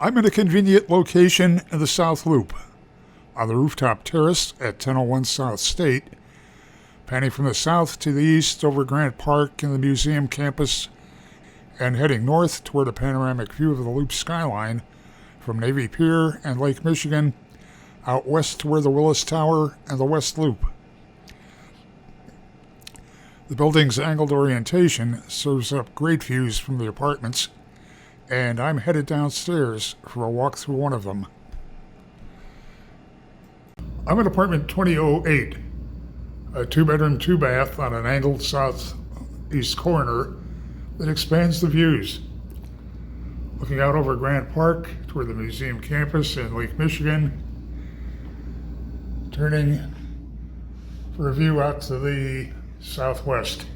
I'm in a convenient location in the South Loop, on the rooftop terrace at 1001 South State, panning from the south to the east over Grant Park and the museum campus, and heading north toward a panoramic view of the Loop skyline from Navy Pier and Lake Michigan, out west toward the Willis Tower and the West Loop. The building's angled orientation serves up great views from the apartments, and I'm headed downstairs for a walk through one of them. I'm in apartment 2008, a 2-bedroom, 2-bath on an angled southeast corner that expands the views. Looking out over Grant Park toward the museum campus and Lake Michigan, turning for a view out to the southwest.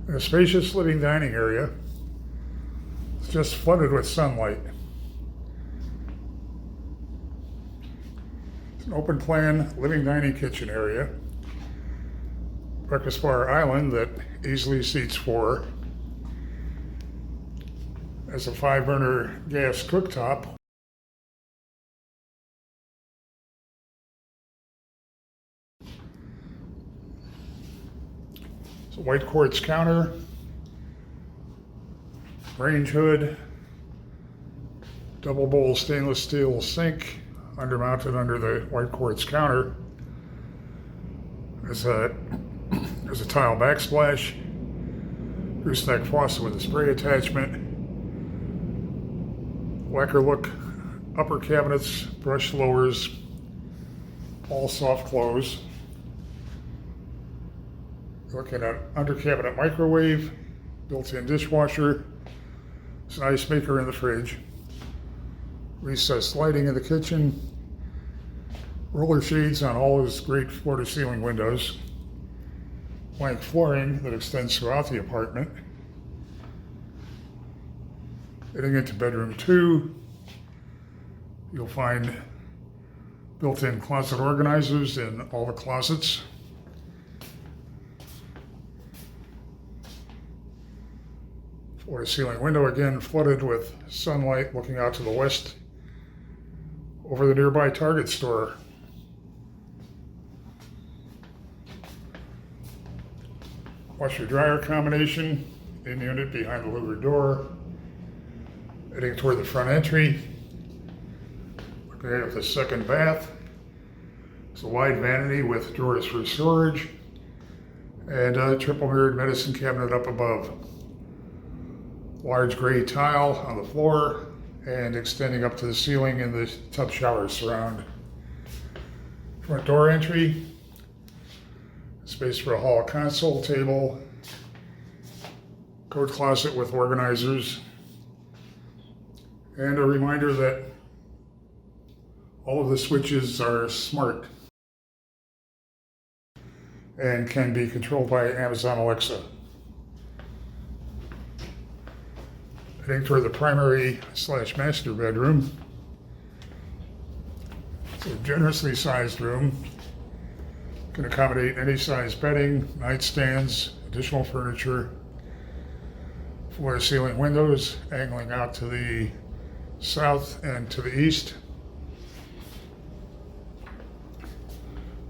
In a spacious living dining area, it's just flooded with sunlight. It's an open plan living dining kitchen area. Breakfast bar island that easily seats 4. There's a 5-burner gas cooktop. It's a white quartz counter, range hood, double bowl stainless steel sink, undermounted under the white quartz counter. There's a tile backsplash, gooseneck faucet with a spray attachment, lacquer look upper cabinets, brush lowers, all soft close. Looking at under cabinet microwave, built-in dishwasher, it's an ice maker in the fridge, recessed lighting in the kitchen, roller shades on all those great floor-to-ceiling windows, plank flooring that extends throughout the apartment. Getting into bedroom 2, you'll find built-in closet organizers in all the closets. Floor-to-ceiling window again flooded with sunlight looking out to the west over the nearby Target store. Washer-dryer combination in unit behind the louvered door. Heading toward the front entry. Looking at the second bath. It's a wide vanity with drawers for storage and a triple mirrored medicine cabinet up above. Large gray tile on the floor and extending up to the ceiling in the tub shower surround. Front door entry, space for a hall console table, coat closet with organizers, and a reminder that all of the switches are smart and can be controlled by Amazon Alexa. Heading toward the primary/master bedroom. It's a generously sized room. Can accommodate any size bedding, nightstands, additional furniture, floor-to-ceiling windows angling out to the south and to the east.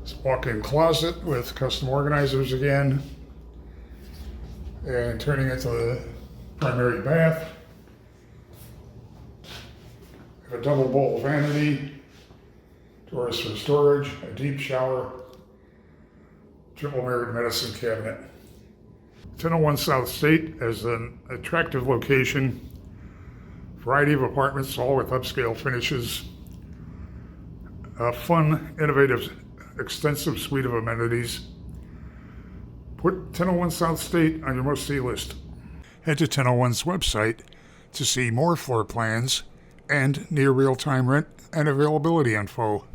It's a walk-in closet with custom organizers again. And turning into the primary bath. A double bowl vanity, drawers for storage, a deep shower, triple mirrored medicine cabinet. 1001 South State is an attractive location, variety of apartments, all with upscale finishes, a fun, innovative, extensive suite of amenities. Put 1001 South State on your must-see list. Head to 1001's website to see more floor plans and near real-time rent and availability info.